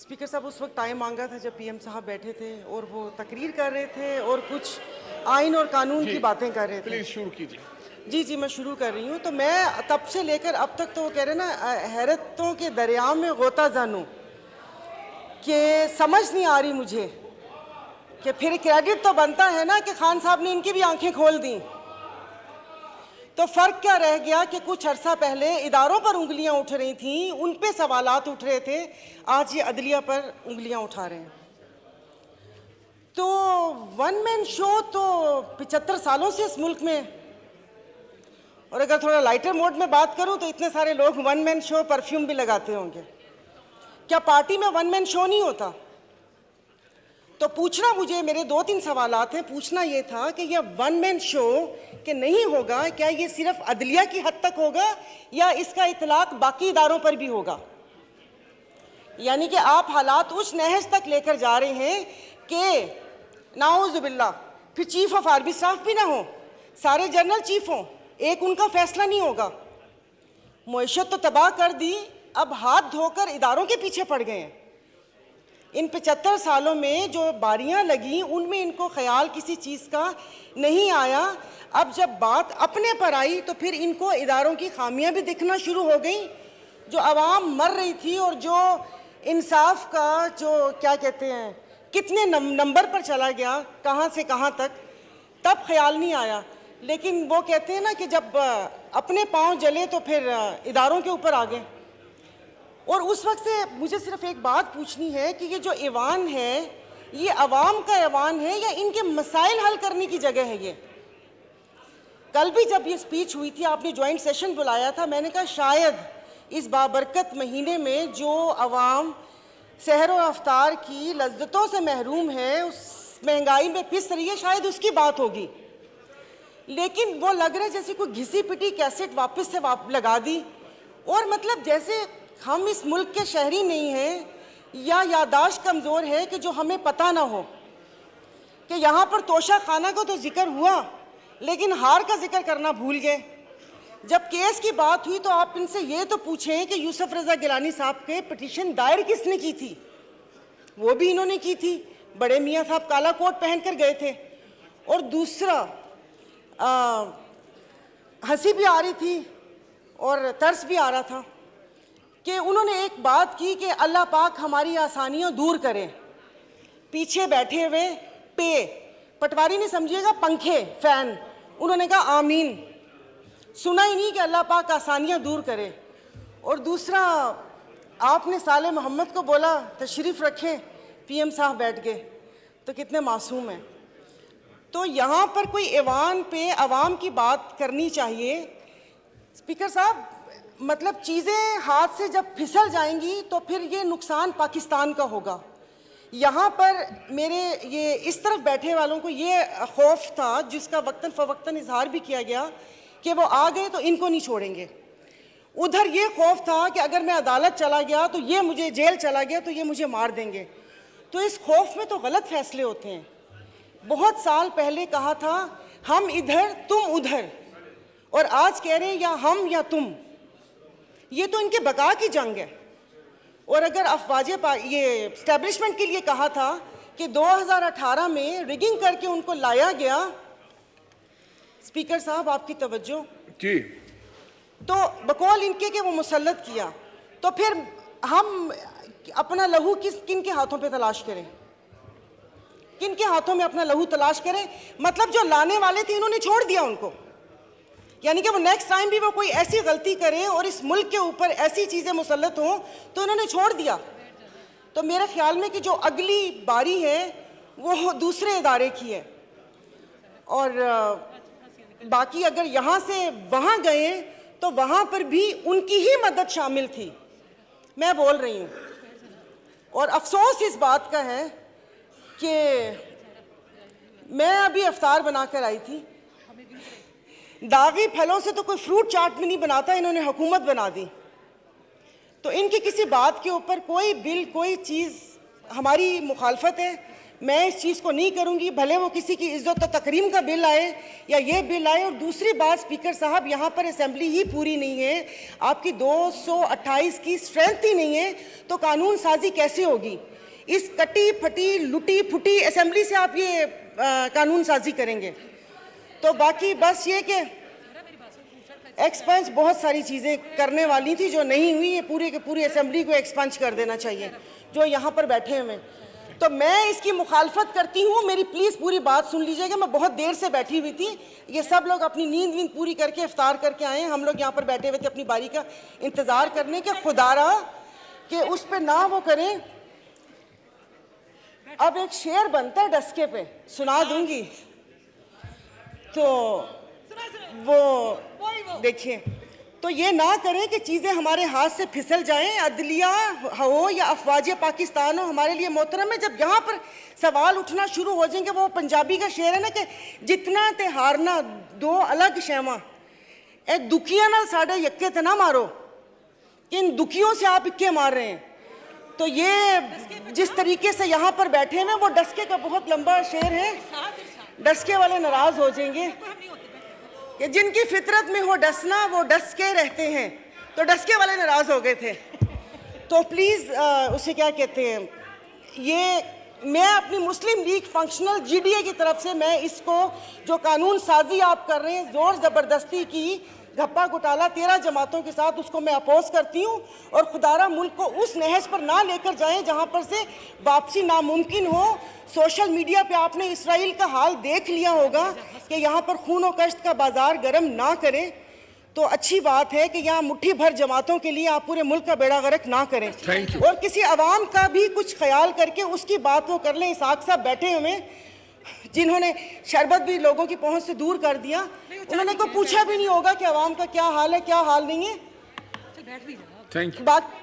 Speaker साहब उस वक्त टाइम मांगा था जब पीएम साहब बैठे थे और वो तकरीर कर रहे थे और कुछ आइन और कानून की बातें कर रहे थे। प्लीज शुरू कीजिए। जी, मैं शुरू कर रही हूँ। तो मैं तब से लेकर अब तक तो वो कह रहे ना, हैरतों के दरिया में गोता जानूं कि समझ नहीं आ रही मुझे कि फिर क्रेडिट तो बनता है ना कि खान साहब ने इनकी भी आंखें खोल दी। तो फर्क क्या रह गया कि कुछ अरसा पहले इदारों पर उंगलियां उठ रही थीं, उन पे सवालात उठ रहे थे, आज ये अदलिया पर उंगलियां उठा रहे हैं। तो वन मैन शो तो 75 सालों से इस मुल्क में, और अगर थोड़ा लाइटर मोड में बात करूं तो इतने सारे लोग वन मैन शो परफ्यूम भी लगाते होंगे। क्या पार्टी में वन मैन शो नहीं होता? तो पूछना, मुझे मेरे 2-3 सवालात हैं। पूछना ये था कि यह वन मैन शो कि नहीं होगा, क्या ये सिर्फ अदलिया की हद तक होगा या इसका इतलाक बाकी इदारों पर भी होगा? यानी कि आप हालात उस नहज तक लेकर जा रहे हैं कि नाउज़ुबिल्लाह फिर चीफ ऑफ आर्मी स्टाफ भी ना हो, सारे जनरल चीफ हों, एक उनका फैसला नहीं होगा। मुईशत तो तबाह कर दी, अब हाथ धोकर इदारों के पीछे पड़ गए हैं। इन 75 सालों में जो बारियां लगी उनमें इनको ख्याल किसी चीज़ का नहीं आया। अब जब बात अपने पर आई तो फिर इनको इदारों की खामियां भी दिखना शुरू हो गई। जो आवाम मर रही थी और जो इंसाफ का जो क्या कहते हैं कितने नंबर पर चला गया, कहाँ से कहाँ तक, तब ख्याल नहीं आया। लेकिन वो कहते हैं ना कि जब अपने पाँव जले तो फिर इदारों के ऊपर आ गए। और उस वक्त से मुझे सिर्फ एक बात पूछनी है कि ये जो ऐवान है, ये अवाम का ऐवान है या इनके मसाइल हल करने की जगह है? ये कल भी जब ये स्पीच हुई थी, आपने ज्वाइंट सेशन बुलाया था, मैंने कहा शायद इस बाबरकत महीने में जो अवाम सहर व अफ्तार की लज्जतों से महरूम है, उस महंगाई में पिस रही है, शायद उसकी बात होगी। लेकिन वो लग रहा है जैसे कोई घिसी पिटी कैसेट वापस से लगा दी, और मतलब जैसे हम इस मुल्क के शहरी नहीं हैं या यादाश्त कमज़ोर है कि जो हमें पता ना हो कि यहाँ पर तोशा खाना का तो जिक्र हुआ लेकिन हार का जिक्र करना भूल गए। जब केस की बात हुई तो आप इनसे ये तो पूछें कि यूसुफ रज़ा गिलानी साहब के पिटीशन दायर किसने की थी? वो भी इन्होंने की थी। बड़े मियाँ साहब काला कोट पहन कर गए थे। और दूसरा, हंसी भी आ रही थी और तरस भी आ रहा था कि उन्होंने एक बात की कि अल्लाह पाक हमारी आसानियां दूर करें। पीछे बैठे हुए पटवारी नहीं समझिएगा, पंखे, फैन, उन्होंने कहा आमीन। सुना ही नहीं कि अल्लाह पाक आसानियां दूर करे। और दूसरा, आपने साले मोहम्मद को बोला तशरीफ़ रखें, पीएम साहब बैठ गए, तो कितने मासूम हैं। तो यहाँ पर कोई ऐवान पे अवाम की बात करनी चाहिए। स्पीकर साहब, मतलब चीज़ें हाथ से जब फिसल जाएंगी तो फिर ये नुकसान पाकिस्तान का होगा। यहाँ पर मेरे ये इस तरफ बैठे वालों को ये खौफ था, जिसका वक्तन फ़वक्तन इजहार भी किया गया, कि वो आ गए तो इनको नहीं छोड़ेंगे। उधर ये खौफ था कि अगर मैं अदालत चला गया तो ये मुझे, जेल चला गया तो ये मुझे मार देंगे। तो इस खौफ में तो गलत फैसले होते हैं। बहुत साल पहले कहा था हम इधर तुम उधर, और आज कह रहे हैं या हम या तुम। ये तो इनके बका की जंग है। और अगर अफवाजे ये एस्टेब्लिशमेंट के लिए कहा था कि 2018 में रिगिंग करके उनको लाया गया, स्पीकर साहब आपकी तवज्जो जी, तो बकौल इनके कि वो मुसल्लत किया, तो फिर हम अपना लहू किन के हाथों पे तलाश करें? किन के हाथों में अपना लहू तलाश करें? मतलब जो लाने वाले थे इन्होंने छोड़ दिया उनको, यानी कि वो नेक्स्ट टाइम भी वो कोई ऐसी गलती करे और इस मुल्क के ऊपर ऐसी चीज़ें मुसल्लत हों तो उन्होंने छोड़ दिया। तो मेरे ख्याल में कि जो अगली बारी है वो दूसरे इदारे की है। और बाकी अगर यहाँ से वहाँ गए तो वहाँ पर भी उनकी ही मदद शामिल थी, मैं बोल रही हूँ। और अफसोस इस बात का है कि मैं अभी अफ्तार बनाकर आई थी, दागी फलों से तो कोई फ्रूट चाट भी नहीं बनाता, इन्होंने हुकूमत बना दी। तो इनकी किसी बात के ऊपर कोई बिल, कोई चीज़ हमारी मुखालफत है। मैं इस चीज़ को नहीं करूंगी, भले वो किसी की इज्जत और तकरीम का बिल आए या ये बिल आए। और दूसरी बात स्पीकर साहब, यहाँ पर असेंबली ही पूरी नहीं है, आपकी 228 की स्ट्रेंथ ही नहीं है, तो कानून साजी कैसे होगी? इस कटी फटी लुटी फुटी असेंबली से आप ये कानून साजी करेंगे? तो बाकी बस ये कि एक्सपंज बहुत सारी चीज़ें करने वाली थी जो नहीं हुई, ये पूरी के पूरी असेंबली को एक्सपंज कर देना चाहिए जो यहाँ पर बैठे हुए। तो मैं इसकी मुखालफत करती हूँ, मेरी प्लीज़ पूरी बात सुन लीजिएगा। मैं बहुत देर से बैठी हुई थी, ये सब लोग अपनी नींद वींद पूरी करके इफ्तार करके आए हैं, हम लोग यहाँ पर बैठे हुए थे अपनी बारी का इंतज़ार करने के। खुदारा कि उस पर ना वो करें। अब एक शेर बनता है डस्के पे, सुना दूंगी। तो वो देखिए, तो ये ना करें कि चीज़ें हमारे हाथ से फिसल जाएं, अदलिया हो या अफवाज पाकिस्तान हो, हमारे लिए मोहतरम है। जब यहाँ पर सवाल उठना शुरू हो जाएंगे, वो पंजाबी का शेर है ना कि जितना ते हारना दो अलग शैवा, ए दुखिया नाल साढ़े यक्के ते ना मारो, इन दुखियों से आप इक्के मार रहे हैं। तो ये जिस तरीके से यहाँ पर बैठे हैं, वो डस्के का बहुत लंबा शेर है, डस्के वाले नाराज हो जाएंगे कि जिनकी फितरत में हो डसना वो डस के रहते हैं, तो डस्के वाले नाराज हो गए थे। तो प्लीज़ उसे क्या कहते हैं, ये मैं अपनी मुस्लिम लीग फंक्शनल जीडीए की तरफ से मैं इसको जो कानून साजी आप कर रहे हैं ज़ोर ज़बरदस्ती की घप्पा घोटाला 13 जमातों के साथ, उसको मैं अपोज करती हूँ। और खुदारा मुल्क को उस नहज पर ना लेकर जाएं जहाँ पर से वापसी नामुमकिन हो। सोशल मीडिया पे आपने इसराइल का हाल देख लिया होगा कि यहाँ पर खून और कश्त का बाजार गर्म ना करें। तो अच्छी बात है कि यहाँ मुट्ठी भर जमातों के लिए आप पूरे मुल्क का बेड़ा गर्क ना करें, और किसी अवाम का भी कुछ ख्याल करके उसकी बात वो कर लें। इसाक साहब बैठे हुए जिन्होंने शरबत भी लोगों की पहुंच से दूर कर दिया, उन्होंने को पूछा भी नहीं होगा कि अवाम का क्या हाल है क्या हाल नहीं है। Thank you. बात